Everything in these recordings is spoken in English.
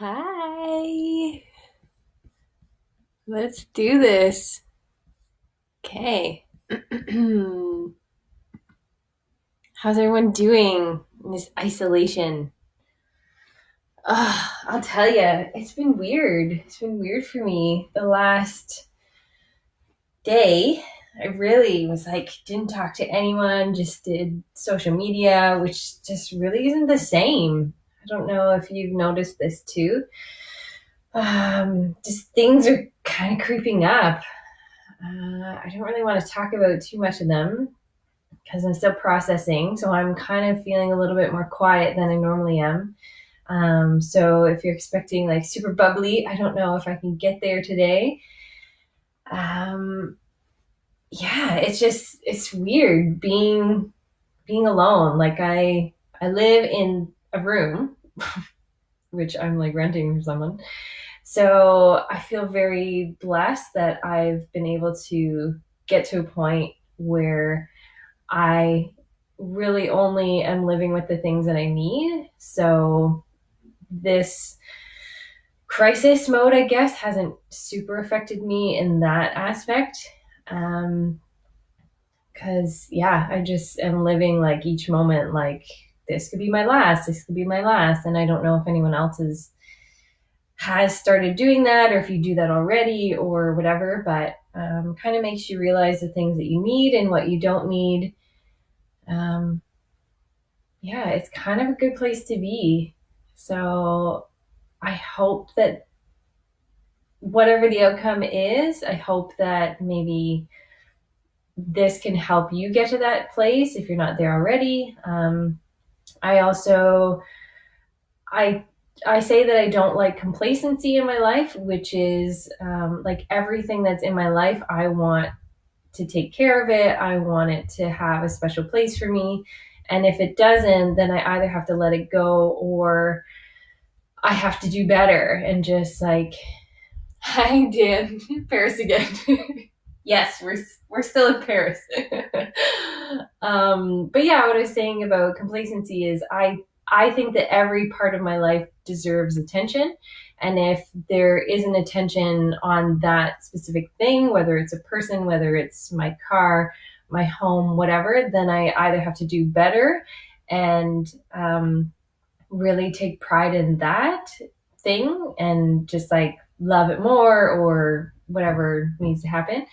Hi. Let's do this. Okay. How's everyone doing in this isolation? I'll tell you, it's been weird. It's been weird for me the last day. I really was like, didn't talk to anyone, just did social media, which just really isn't the same. I don't know if you've noticed this too. Just things are kind of creeping up. I don't really want to talk about too much of them because I'm still processing. So I'm kind of feeling a little bit more quiet than I normally am. So if you're expecting like super bubbly, I don't know if I can get there today. Um, yeah, it's weird being alone. Like I live in a room, which I'm like renting from someone. So I feel very blessed that I've been able to get to a point where I really only am living with the things that I need. So this crisis mode, I guess, hasn't super affected me in that aspect. Because, yeah, I just am living like each moment like this could be my last, this could be my last. And I don't know if anyone else has started doing that or if you do that already or whatever, but kind of makes you realize the things that you need and what you don't need. Um, yeah, it's kind of a good place to be. So I hope that whatever the outcome is, I hope that maybe this can help you get to that place if you're not there already. I also, I I say that I don't like complacency in my life, which is like everything that's in my life, I want to take care of it. I want it to have a special place for me. And if it doesn't, then I either have to let it go or I have to do better and just like, hi, Dan, Paris again. Yes, we're still in Paris. But yeah, what I was saying about complacency is I think that every part of my life deserves attention. And if there isn't attention on that specific thing, whether it's a person, whether it's my car, my home, whatever, then I either have to do better and really take pride in that thing and just like love it more or whatever needs to happen,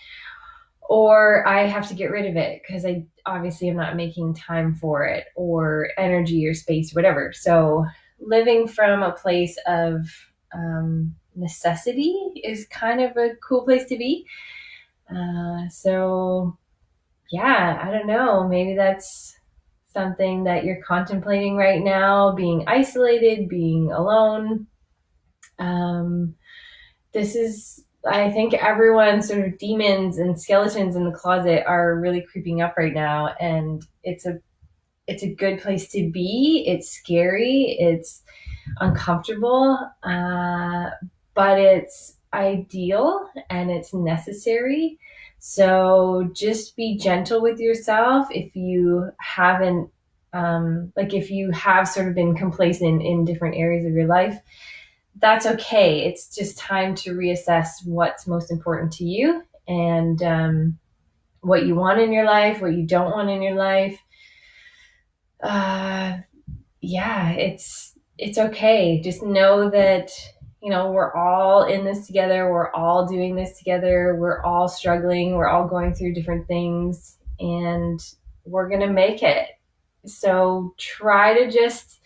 or I have to get rid of it because I obviously am not making time for it or energy or space or whatever. So living from a place of necessity is kind of a cool place to be. So yeah, I don't know. Maybe that's something that you're contemplating right now, being isolated, being alone. Um, this is, I think everyone's sort of demons and skeletons in the closet are really creeping up right now, and it's a good place to be. It's scary, it's uncomfortable, but it's ideal and it's necessary. So just be gentle with yourself if you haven't, like if you have sort of been complacent in different areas of your life, that's okay. It's just time to reassess what's most important to you and what you want in your life, what you don't want in your life. Uh, yeah, it's okay. Just know that we're all in this together. We're all doing this together. We're all struggling. We're all going through different things, and we're gonna make it. So try to just,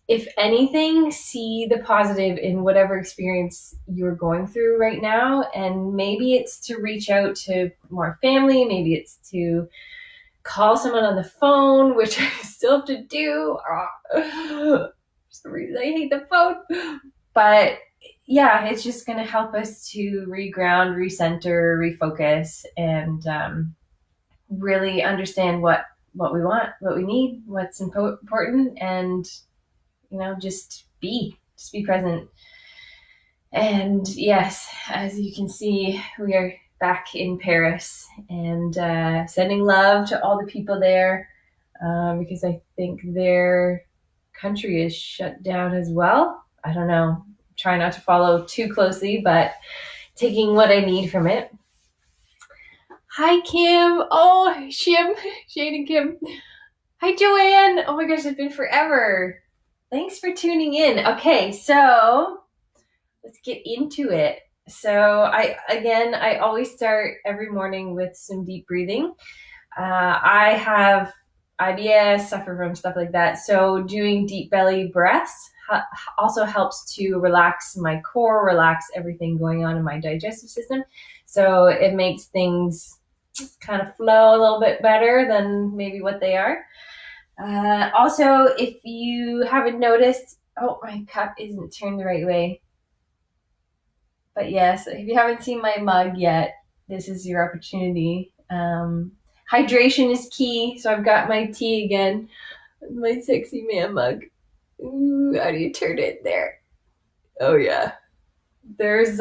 if anything, see the positive in whatever experience you're going through right now. And maybe it's to reach out to more family. Maybe it's to call someone on the phone, which I still have to do. For some reason, I hate the phone. But yeah, it's just going to help us to reground, recenter, refocus, and really understand what we want, what we need, what's important, and just be present. And yes, as you can see, we are back in Paris and sending love to all the people there, because I think their country is shut down as well. I don't know. I'm try not to follow too closely, but taking what I need from it. Hi, Kim. Oh, Shim, Shane and Kim. Hi, Joanne. Oh my gosh, it's been forever. Thanks for tuning in. Okay, so let's get into it. So I always start every morning with some deep breathing. I have IBS, suffer from stuff like that. So doing deep belly breaths also helps to relax my core, relax everything going on in my digestive system. So it makes things kind of flow a little bit better than maybe what they are. Also, if you haven't noticed, oh, my cup isn't turned the right way. But yes, if you haven't seen my mug yet, this is your opportunity. Hydration is key. So I've got my tea again, my sexy man mug. Ooh, how do you turn it there? Oh yeah. There's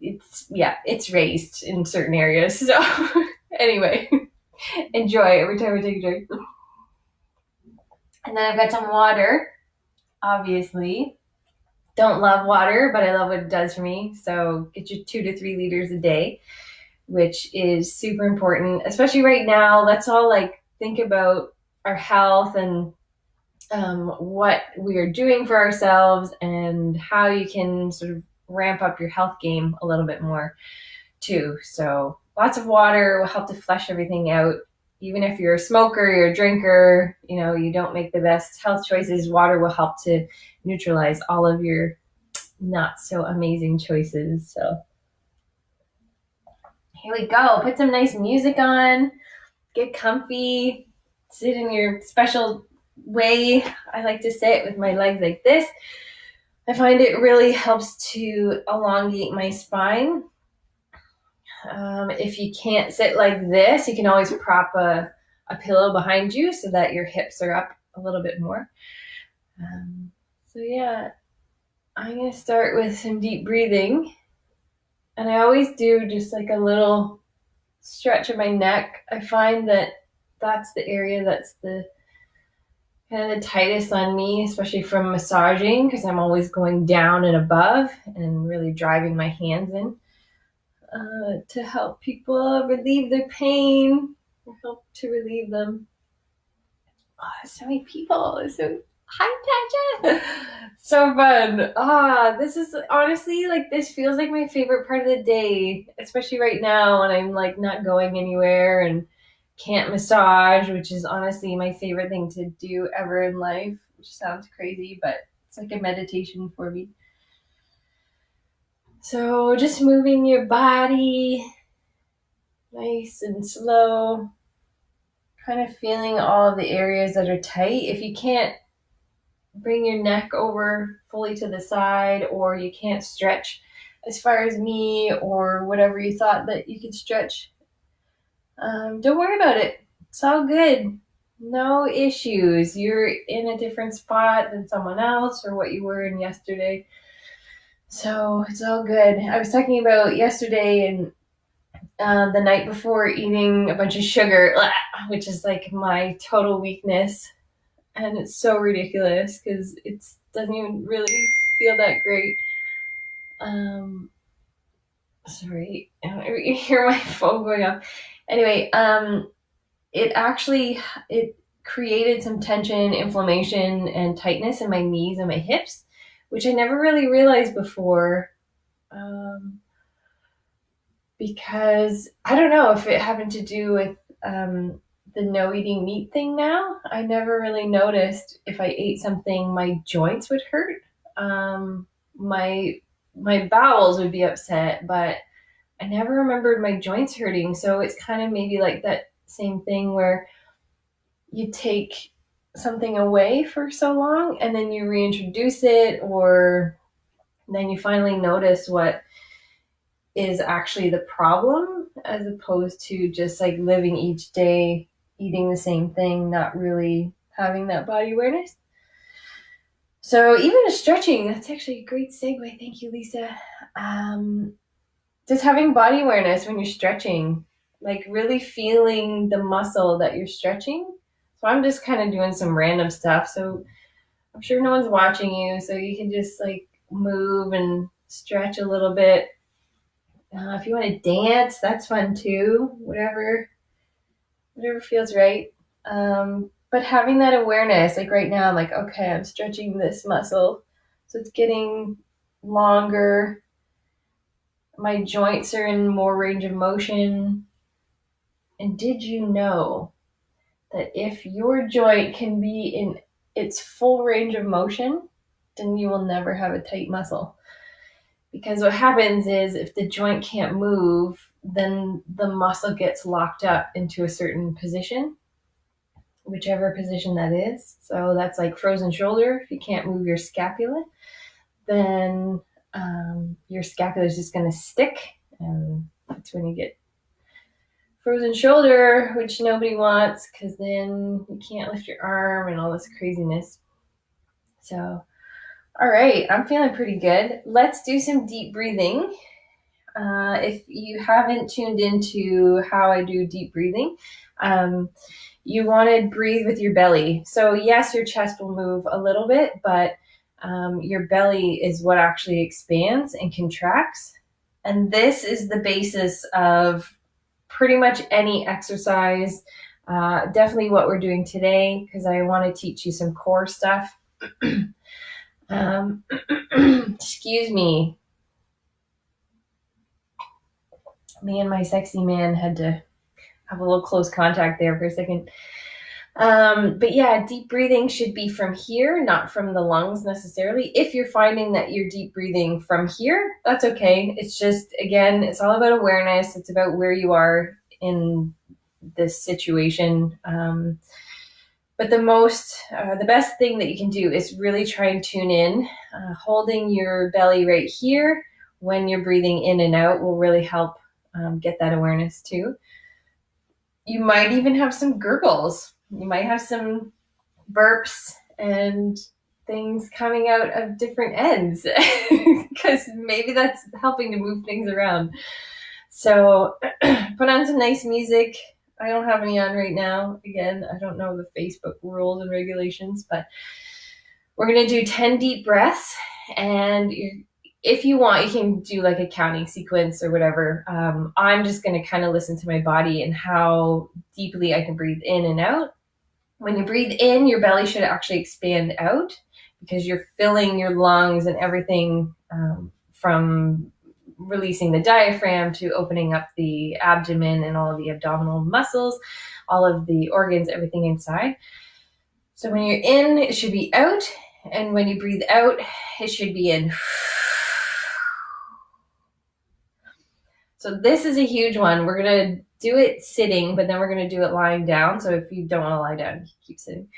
it's raised in certain areas. So anyway, enjoy every time I take a drink. And then I've got some water, obviously. Don't love water, but I love what it does for me. So get your 2 to 3 liters a day, which is super important, especially right now. Let's all think about our health and what we are doing for ourselves and how you can sort of ramp up your health game a little bit more too. So lots of water will help to flush everything out. Even if you're a smoker, you're a drinker, you don't make the best health choices, water will help to neutralize all of your not so amazing choices. So here we go. Put some nice music on, get comfy, sit in your special way. I like to sit with my legs like this. I find it really helps to elongate my spine. If you can't sit like this, you can always prop a pillow behind you so that your hips are up a little bit more. So yeah, I'm going to start with some deep breathing. And I always do just a little stretch of my neck. I find that that's the area that's the kind of the tightest on me, especially from massaging, because I'm always going down and above and really driving my hands in to help people relieve their pain or help to relieve them. Oh, so many people. So hi, Tasha. So fun. This is honestly this feels like my favorite part of the day, especially right now when I'm not going anywhere and can't massage, which is honestly my favorite thing to do ever in life, which sounds crazy, but it's like a meditation for me. So just moving your body nice and slow, kind of feeling all of the areas that are tight. If you can't bring your neck over fully to the side, or you can't stretch as far as me or whatever you thought that you could stretch, don't worry about it. It's all good. No issues. You're in a different spot than someone else or what you were in yesterday. So it's all good. I was talking about yesterday and the night before eating a bunch of sugar, which is my total weakness. And it's so ridiculous because it doesn't even really feel that great. Sorry, you hear my phone going off. Anyway, it created some tension, inflammation, and tightness in my knees and my hips, which I never really realized before. Because I don't know if it happened to do with the no eating meat thing now. I never really noticed if I ate something, my joints would hurt. My bowels would be upset, but I never remembered my joints hurting. So it's kind of maybe that same thing where you take something away for so long and then you reintroduce it, or then you finally notice what is actually the problem, as opposed to just living each day eating the same thing, not really having that body awareness. So even a stretching, that's actually a great segue. Thank you, Lisa. Just having body awareness when you're stretching, really feeling the muscle that you're stretching. So I'm just kind of doing some random stuff. So I'm sure no one's watching you, so you can just like move and stretch a little bit. If you want to dance, that's fun too. Whatever feels right. But having that awareness, like right now, I'm like, okay, I'm stretching this muscle, so it's getting longer. My joints are in more range of motion. And did you know that if your joint can be in its full range of motion, then you will never have a tight muscle? Because what happens is if the joint can't move, then the muscle gets locked up into a certain position, whichever position that is. So that's like frozen shoulder. If you can't move your scapula, then your scapula is just going to stick. And that's when you get frozen shoulder, which nobody wants because then you can't lift your arm and all this craziness. So, all right, I'm feeling pretty good. Let's do some deep breathing. If you haven't tuned into how I do deep breathing, you want to breathe with your belly. So yes, your chest will move a little bit, but your belly is what actually expands and contracts. And this is the basis of pretty much any exercise. Definitely what we're doing today, because I want to teach you some core stuff. Excuse me. Me and my sexy man had to have a little close contact there for a second. But yeah, deep breathing should be from here, not from the lungs necessarily. If you're finding that you're deep breathing from here, that's okay. It's just, again, it's all about awareness. It's about where you are in this situation. But the best thing that you can do is really try and tune in. Holding your belly right here when you're breathing in and out will really help get that awareness too. You might even have some gurgles. You might have some burps and things coming out of different ends because maybe that's helping to move things around. So put on some nice music. I don't have any on right now. Again, I don't know the Facebook rules and regulations, but we're going to do 10 deep breaths. And if you want, you can do like a counting sequence or whatever. I'm just going to kind of listen to my body and how deeply I can breathe in and out. When you breathe in, your belly should actually expand out because you're filling your lungs and everything from releasing the diaphragm to opening up the abdomen and all of the abdominal muscles, all of the organs, everything inside. So when you're in, it should be out. And when you breathe out, it should be in. So this is a huge one. We're going to do it sitting, but then we're going to do it lying down. So if you don't want to lie down, keep sitting.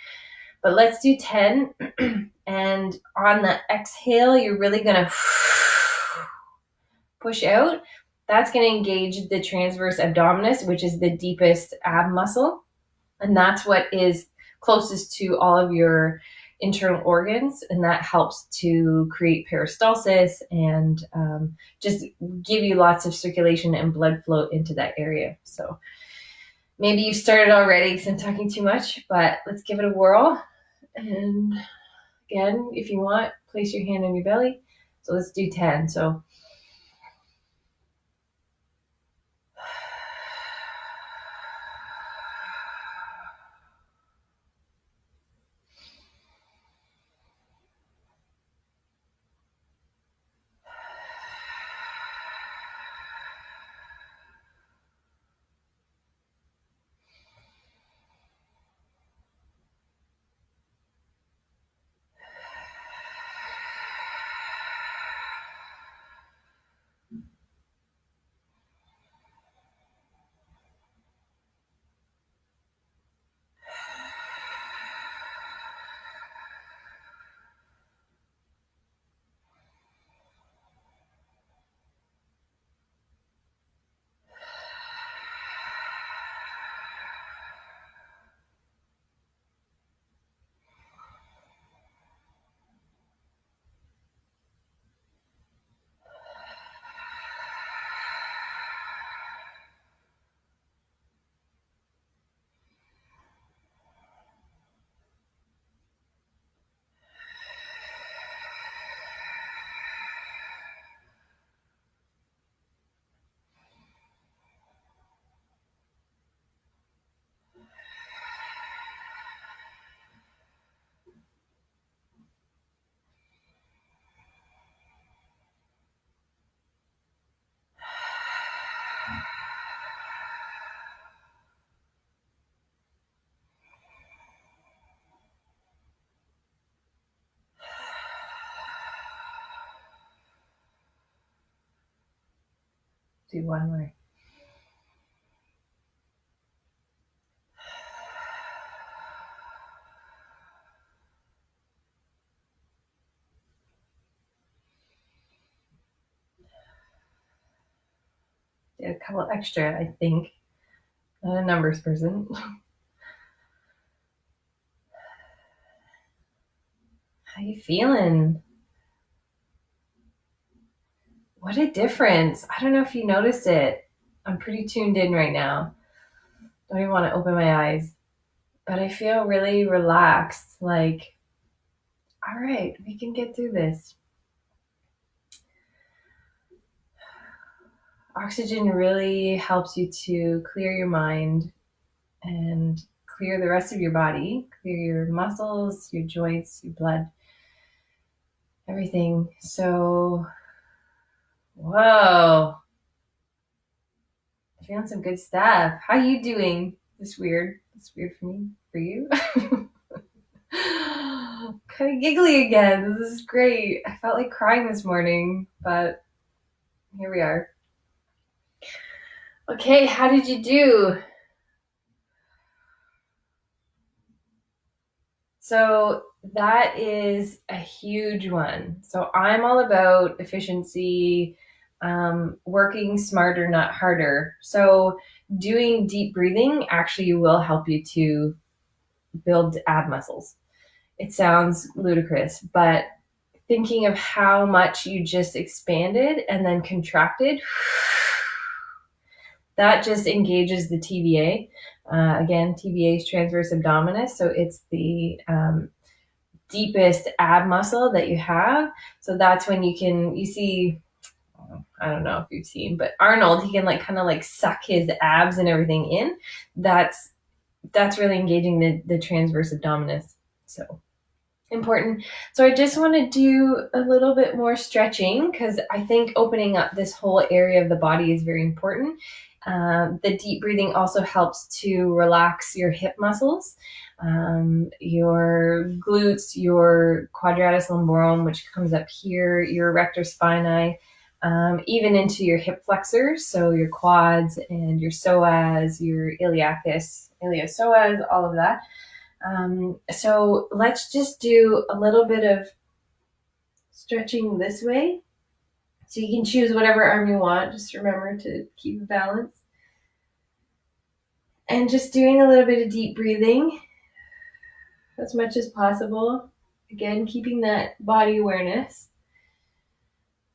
But let's do 10. And on the exhale, you're really going to push out. That's going to engage the transverse abdominis, which is the deepest ab muscle. And that's what is closest to all of your internal organs. And that helps to create peristalsis and just give you lots of circulation and blood flow into that area. So maybe you've started already because I'm talking too much, but let's give it a whirl. And again, if you want, place your hand on your belly. So let's do 10. So Do one more. Did a couple extra, I think. Not a numbers person. How you feeling? What a difference. I don't know if you noticed it. I'm pretty tuned in right now. Don't even want to open my eyes. But I feel really relaxed. Like, all right, we can get through this. Oxygen really helps you to clear your mind and clear the rest of your body, clear your muscles, your joints, your blood, everything. So, whoa, feeling some good stuff. How you doing? This weird. It's weird for me. For you? Kind of giggly again. This is great. I felt like crying this morning, but here we are. Okay, how did you do? So that is a huge one. So I'm all about efficiency, working smarter, not harder. So doing deep breathing actually will help you to build ab muscles. It sounds ludicrous, but thinking of how much you just expanded and then contracted, that just engages the TVA. Again, TVA is transverse abdominis, so it's the deepest ab muscle that you have. So that's when you see, I don't know if you've seen, but Arnold, he can like kind of like suck his abs and everything in. That's really engaging the transverse abdominis. So important. So I just want to do a little bit more stretching because I think opening up this whole area of the body is very important. The deep breathing also helps to relax your hip muscles, your glutes, your quadratus lumborum, which comes up here, your rectus spinae, even into your hip flexors, so your quads and your psoas, your iliacus, iliopsoas, all of that. So let's just do a little bit of stretching this way. So you can choose whatever arm you want. Just remember to keep a balance. And just doing a little bit of deep breathing as much as possible. Again, keeping that body awareness.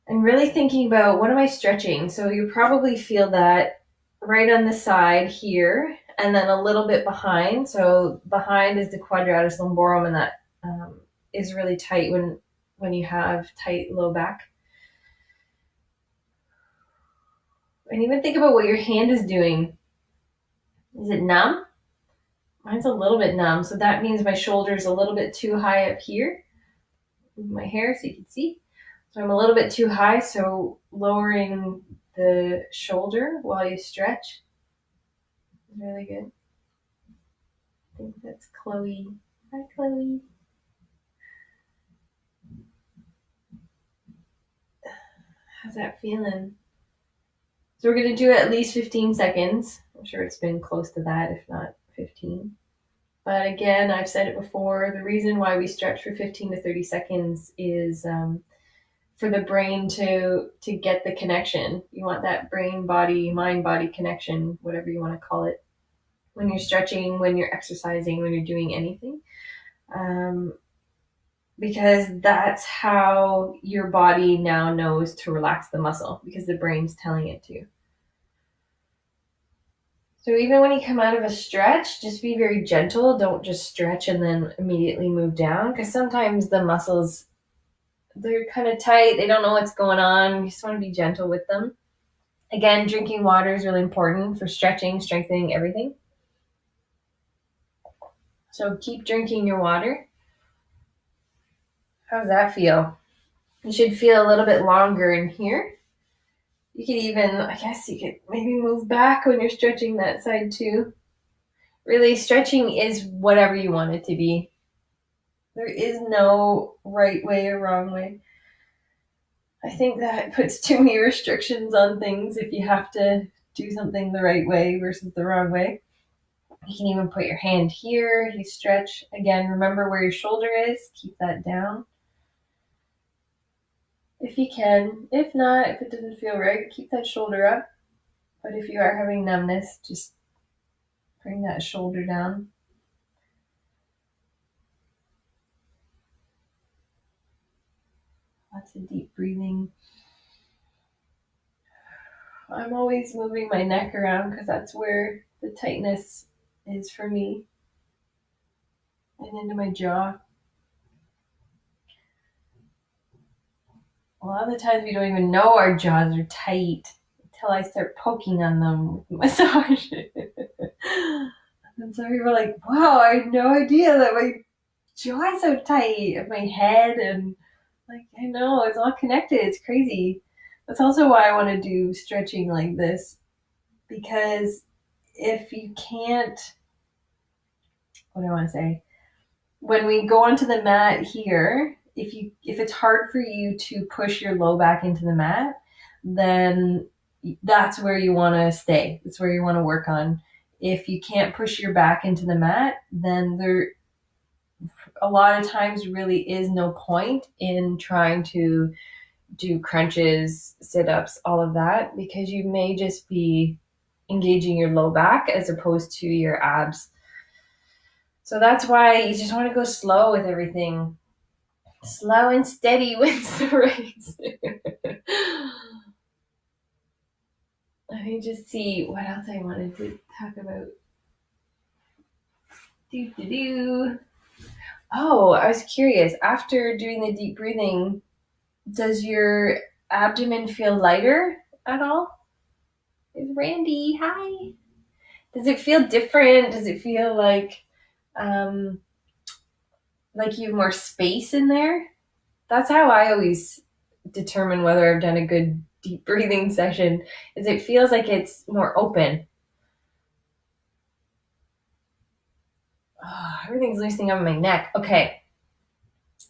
And really thinking about what am I stretching? So you probably feel that right on the side here and then a little bit behind. So behind is the quadratus lumborum, and that is really tight when you have tight low back. And even think about what your hand is doing. Is it numb? Mine's a little bit numb, so that means my shoulder's a little bit too high up here. Move my hair so you can see. So I'm a little bit too high, so lowering the shoulder while you stretch is really good. I think that's Chloe. Hi, Chloe. How's that feeling? So we're going to do at least 15 seconds. I'm sure it's been close to that, if not 15. But again, I've said it before, the reason why we stretch for 15 to 30 seconds is for the brain to get the connection. You want that brain-body, mind-body connection, whatever you want to call it, when you're stretching, when you're exercising, when you're doing anything. Because that's how your body now knows to relax the muscle, because the brain's telling it to. So even when you come out of a stretch, just be very gentle. Don't just stretch and then immediately move down, because sometimes the muscles, they're kind of tight. They don't know what's going on. You just want to be gentle with them. Again, drinking water is really important for stretching, strengthening, everything. So keep drinking your water. How does that feel? You should feel a little bit longer in here. You could even, I guess you could maybe move back when you're stretching that side too. Really, stretching is whatever you want it to be. There is no right way or wrong way. I think that puts too many restrictions on things if you have to do something the right way versus the wrong way. You can even put your hand here. You stretch. Again, remember where your shoulder is. Keep that down if you can. If not, if it doesn't feel right, keep that shoulder up. But if you are having numbness, just bring that shoulder down. Lots of deep breathing. I'm always moving my neck around because that's where the tightness is for me, and into my jaw. A lot of the times we don't even know our jaws are tight until I start poking on them with massage. And some people are like, wow, I had no idea that my jaw is so tight, and my head, and like, I know, it's all connected. It's crazy. That's also why I want to do stretching like this, because if you can't, what do I want to say? When we go onto the mat here, if it's hard for you to push your low back into the mat, then that's where you want to stay. That's where you want to work on. If you can't push your back into the mat, then there a lot of times really is no point in trying to do crunches, sit-ups, all of that, because you may just be engaging your low back as opposed to your abs. So that's why you just want to go slow with everything. Slow and steady wins the race. Let me just see what else I wanted to talk about. Oh, I was curious. After doing the deep breathing, does your abdomen feel lighter at all? It's Randy. Hi. Does it feel different? Does it feel um, like you have more space in there? That's how I always determine whether I've done a good deep breathing session, is it feels like it's more open. Oh, everything's loosening up in my neck. Okay,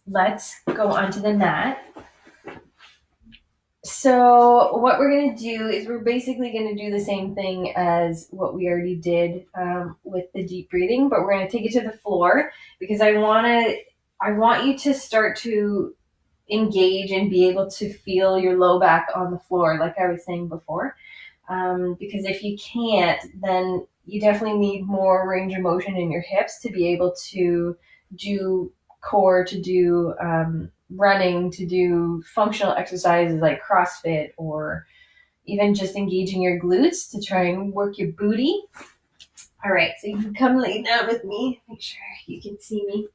let's go onto the mat. So what we're going to do is we're basically going to do the same thing as what we already did with the deep breathing, but we're going to take it to the floor because I want you to start to engage and be able to feel your low back on the floor, like I was saying before. Because if you can't, then you definitely need more range of motion in your hips to be able to do core, to do running, to do functional exercises like CrossFit, or even just engaging your glutes to try and work your booty. All right, so you can come lay down with me. Make sure you can see me.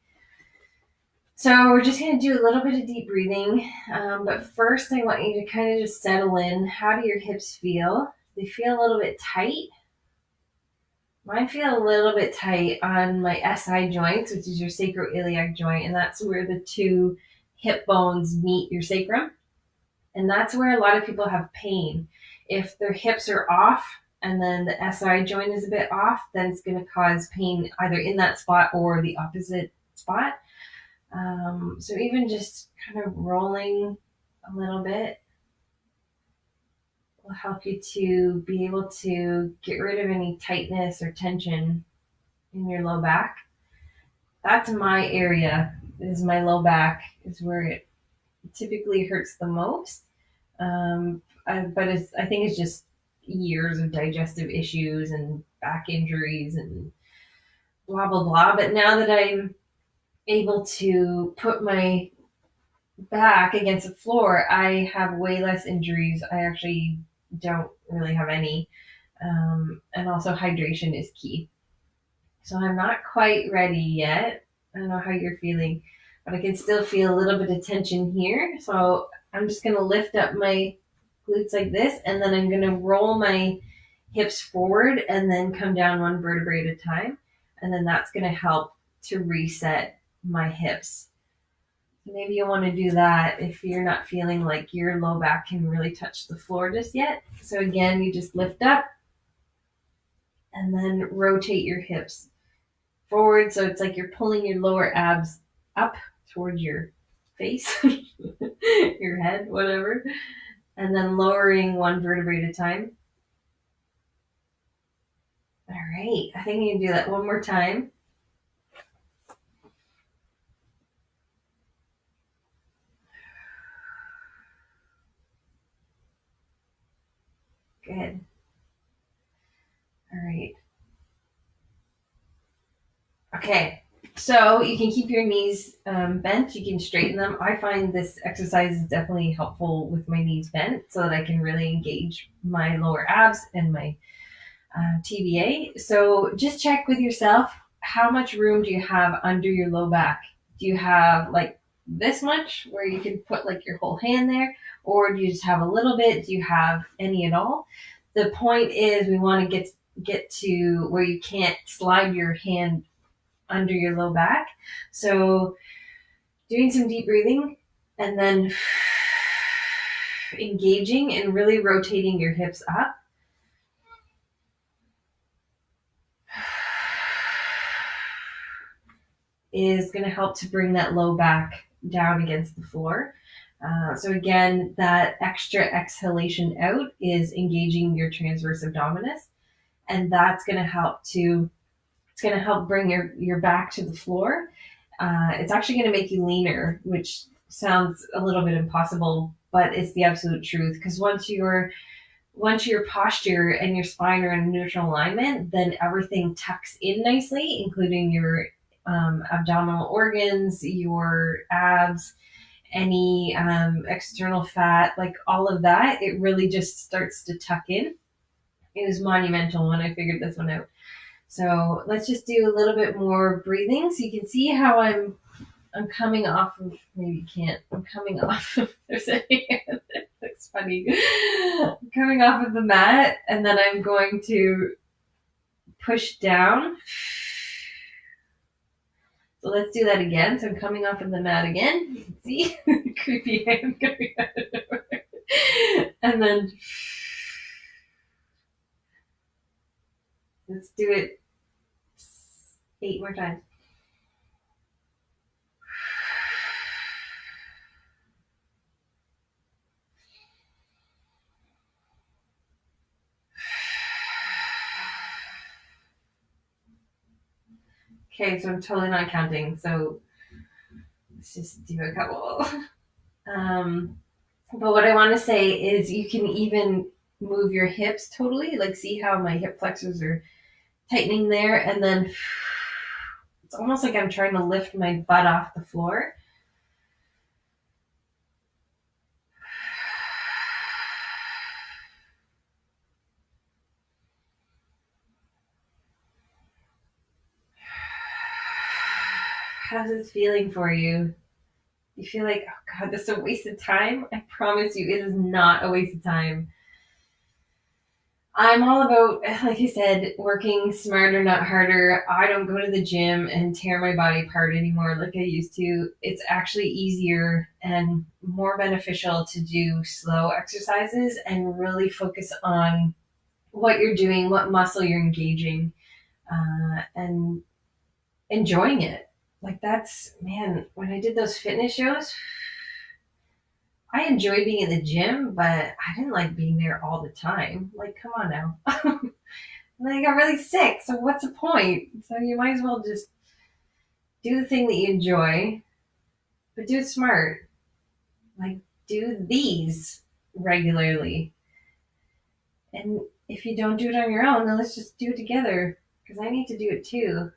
So we're just going to do a little bit of deep breathing. But first, I want you to kind of just settle in. How do your hips feel? They feel a little bit tight. Mine feel a little bit tight on my SI joints, which is your sacroiliac joint, and that's where the two hip bones meet your sacrum. And that's where a lot of people have pain. If their hips are off and then the SI joint is a bit off, then it's going to cause pain either in that spot or the opposite spot. So even just kind of rolling a little bit will help you to be able to get rid of any tightness or tension in your low back. That's my area, is my low back, is where it typically hurts the most. But I think it's just years of digestive issues and back injuries and blah, blah, blah. But now that I'm able to put my back against the floor, I have way less injuries. I actually don't really have any. And also hydration is key. So I'm not quite ready yet. I don't know how you're feeling, but I can still feel a little bit of tension here. So I'm just going to lift up my glutes like this, and then I'm going to roll my hips forward and then come down one vertebrae at a time. And then that's going to help to reset my hips. Maybe you want to do that if you're not feeling like your low back can really touch the floor just yet. So again, you just lift up and then rotate your hips forward. So it's like you're pulling your lower abs up towards your face, your head, whatever. And then lowering one vertebrae at a time. All right, I think you can do that one more time. Good. All right. Okay, so you can keep your knees bent. You can straighten them. I find this exercise is definitely helpful with my knees bent so that I can really engage my lower abs and my TBA. So just check with yourself, how much room do you have under your low back? Do you have like this much where you can put like your whole hand there? Or do you just have a little bit? Do you have any at all? The point is we want to get to where you can't slide your hand under your low back. So doing some deep breathing and then engaging and really rotating your hips up. Is going to help to bring that low back down against the floor. So again, that extra exhalation out is engaging your transverse abdominis, and that's going to help bring your back to the floor. It's actually going to make you leaner, which sounds a little bit impossible, but it's the absolute truth. Because once your posture and your spine are in neutral alignment, then everything tucks in nicely, including your abdominal organs, your abs, any external fat, like all of that. It really just starts to tuck in. It was monumental when I figured this one out. So let's just do a little bit more breathing so you can see how I'm coming off of, maybe you can't, I'm coming off of, there's a hand, it looks funny. I'm coming off of the mat, and then I'm going to push down. So let's do that again. So I'm coming off of the mat again. You can see creepy hand coming out of nowhere. And then let's do it 8 more times. Okay, so I'm totally not counting. So let's just do a couple. But what I want to say is you can even move your hips totally. Like, see how my hip flexors are tightening there, and then it's almost like I'm trying to lift my butt off the floor. How's this feeling for you? You feel like, oh God, this is a waste of time? I promise you, it is not a waste of time. I'm all about, like I said, working smarter, not harder. I don't go to the gym and tear my body apart anymore like I used to. It's actually easier and more beneficial to do slow exercises and really focus on what you're doing, what muscle you're engaging, and enjoying it. Like, that's, man, when I did those fitness shows, I enjoyed being in the gym, but I didn't like being there all the time. Like, come on now. And then I got really sick, so what's the point? So you might as well just do the thing that you enjoy, but do it smart. Like, do these regularly. And if you don't do it on your own, then let's just do it together, because I need to do it too.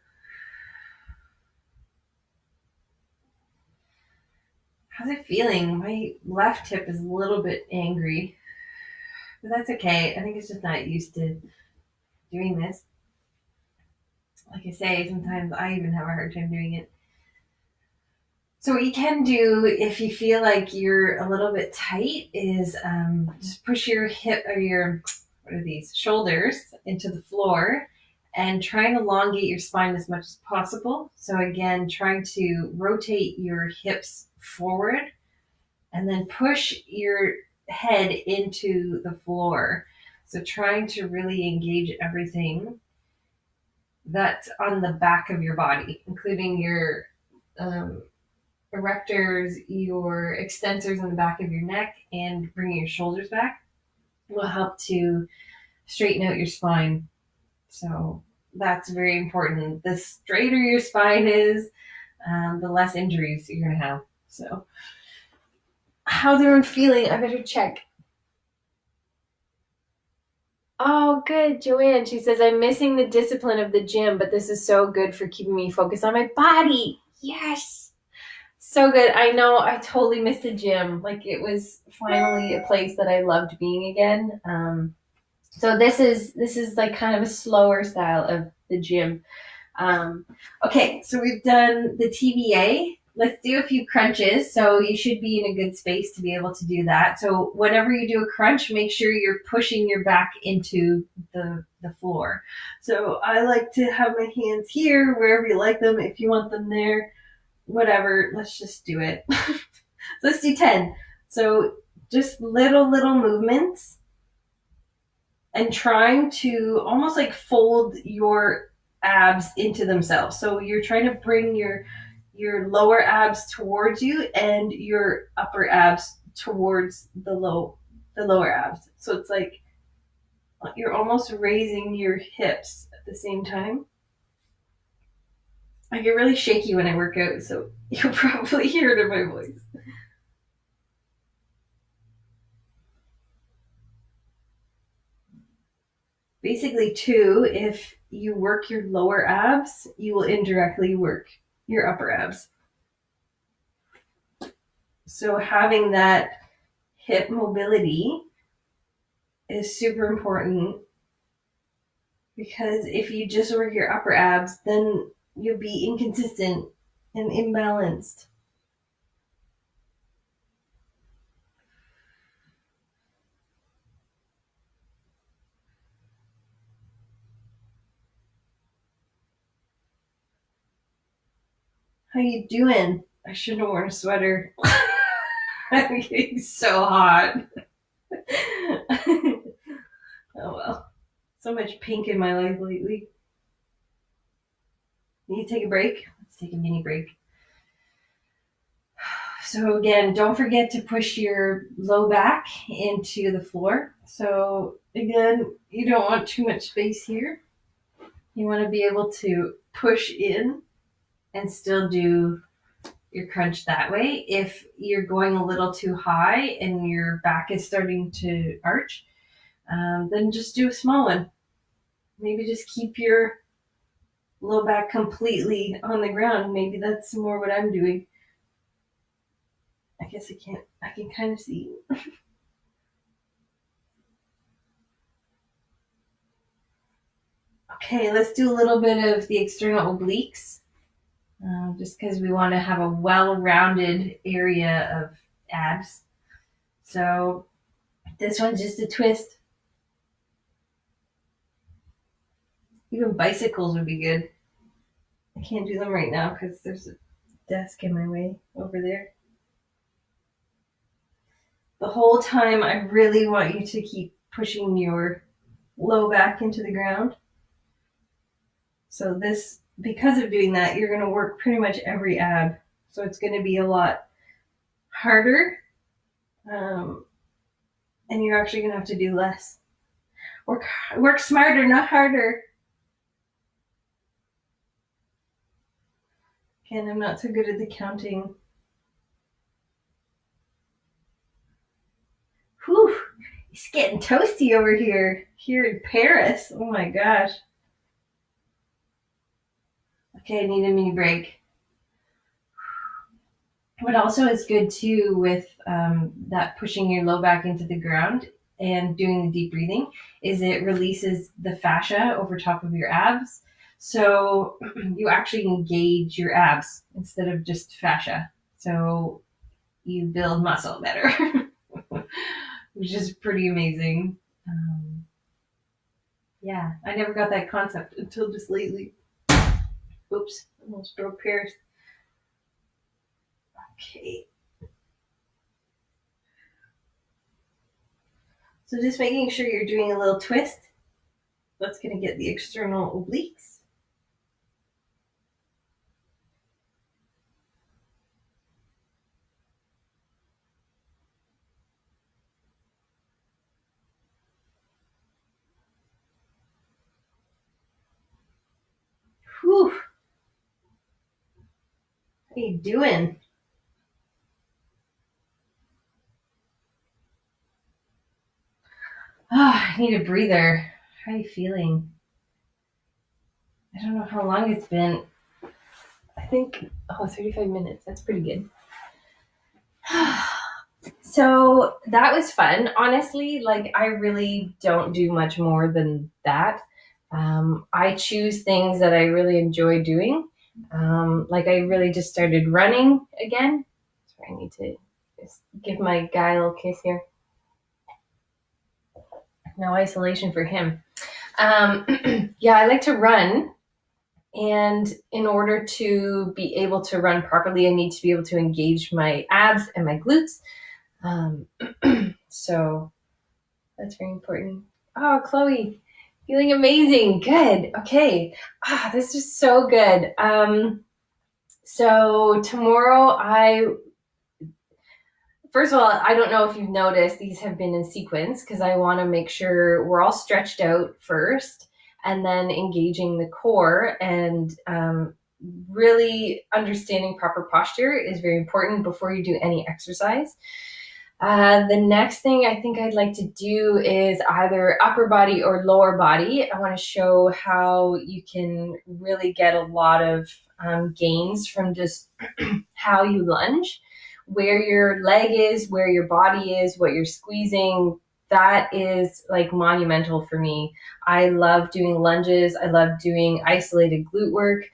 How's it feeling? My left hip is a little bit angry, but that's okay. I think it's just not used to doing this. Like I say, sometimes I even have a hard time doing it. So what you can do if you feel like you're a little bit tight is just push your hip or your, what are these, shoulders into the floor and try and elongate your spine as much as possible. So again, trying to rotate your hips forward and then push your head into the floor. So trying to really engage everything that's on the back of your body, including your erectors, your extensors on the back of your neck, and bringing your shoulders back will help to straighten out your spine. So that's very important. The straighter your spine is, the less injuries you're going to have. So, how's everyone feeling? I better check. Oh, good. Joanne, she says, I'm missing the discipline of the gym, but this is so good for keeping me focused on my body. Yes. So good. I know I totally missed the gym. Like it was finally a place that I loved being again. So this is like kind of a slower style of the gym. Okay, so we've done the TVA. Let's do a few crunches. So you should be in a good space to be able to do that. So whenever you do a crunch, make sure you're pushing your back into the floor. So I like to have my hands here, wherever you like them. If you want them there, whatever, let's just do it. Let's do 10. So just little movements and trying to almost like fold your abs into themselves. So you're trying to bring your lower abs towards you and your upper abs towards the lower abs. So it's like you're almost raising your hips at the same time. I get really shaky when I work out, so you'll probably hear it in my voice. Basically, too, if you work your lower abs, you will indirectly work your upper abs. So having that hip mobility is super important because if you just work your upper abs, then you'll be inconsistent and imbalanced. How you doing? I shouldn't have worn a sweater. I'm getting so hot. Oh well. So much pink in my life lately. Need to take a break? Let's take a mini break. So again, don't forget to push your low back into the floor. So again, you don't want too much space here. You want to be able to push in and still do your crunch that way. If you're going a little too high and your back is starting to arch, then just do a small one. Maybe just keep your low back completely on the ground. Maybe that's more what I'm doing. I guess I can kind of see. Okay, let's do a little bit of the external obliques, just because we want to have a well-rounded area of abs. So this one's just a twist. Even bicycles would be good. I can't do them right now because there's a desk in my way over there. The whole time, I really want you to keep pushing your low back into the ground. So this, because of doing that, you're going to work pretty much every ab. So it's going to be a lot harder, and you're actually going to have to do less. Work smarter, not harder. And I'm not so good at the counting. Whew, it's getting toasty over here in Paris. Oh my gosh. Okay, I need a mini break. What also is good too with that pushing your low back into the ground and doing the deep breathing is it releases the fascia over top of your abs. So you actually engage your abs instead of just fascia. So you build muscle better, which is pretty amazing. Yeah, I never got that concept until just lately. Oops, almost broke Paris. Okay. So just making sure you're doing a little twist. That's going to get the external obliques. Whew. How you doing? Oh, I need a breather. How are you feeling? I don't know how long it's been. I think, 35 minutes. That's pretty good. So that was fun. Honestly, like I really don't do much more than that. I choose things that I really enjoy doing. Like I really just started running again. Sorry, I need to just give my guy a little kiss here. No isolation for him. Yeah, I like to run. And in order to be able to run properly, I need to be able to engage my abs and my glutes. Um, so that's very important. Oh, Chloe, feeling amazing. Good. Okay. This is so good. So tomorrow first of all, I don't know if you've noticed, these have been in sequence because I want to make sure we're all stretched out first and then engaging the core and really understanding proper posture is very important before you do any exercise. The next thing I think I'd like to do is either upper body or lower body. I want to show how you can really get a lot of gains from just how you lunge, where your leg is, where your body is, what you're squeezing. That is like monumental for me. I love doing lunges. I love doing isolated glute work.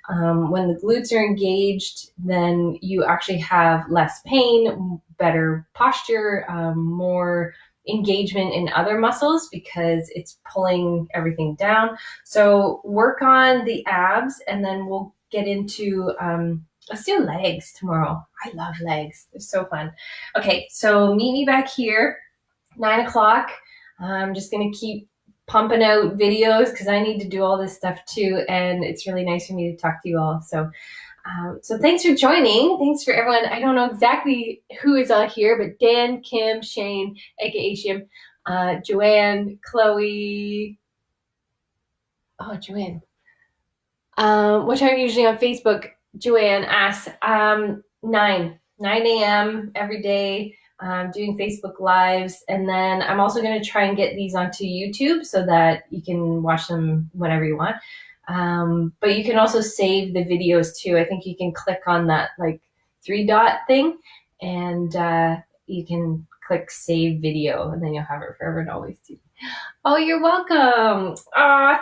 When the glutes are engaged, then you actually have less pain, better posture, more engagement in other muscles because it's pulling everything down. So work on the abs and then we'll get into, let's do legs tomorrow. I love legs. They're so fun. Okay, so meet me back here, 9 o'clock. I'm just going to keep pumping out videos because I need to do all this stuff too. And it's really nice for me to talk to you all. So thanks for joining. Thanks for everyone. I don't know exactly who is all here, but Dan, Kim, Shane, aka Shim, Joanne, Chloe. Oh, Joanne. What time are you usually on Facebook? Joanne asks, 9 a.m. every day, doing Facebook Lives. And then I'm also going to try and get these onto YouTube so that you can watch them whenever you want. But you can also save the videos too. I think you can click on that like 3-dot thing and you can click save video and then you'll have it forever and always too. Oh, you're welcome.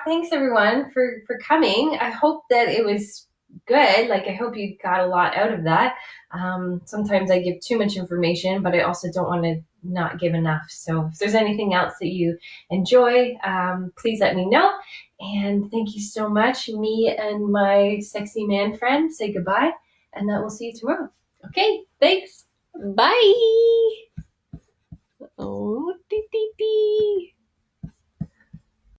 Thanks everyone for coming. I hope that it was good. Like I hope you got a lot out of that. Sometimes I give too much information, but I also don't want to not give enough. So if there's anything else that you enjoy, please let me know. And thank you so much. Me and my sexy man friend say goodbye and that we'll see you tomorrow. Okay, thanks. Bye.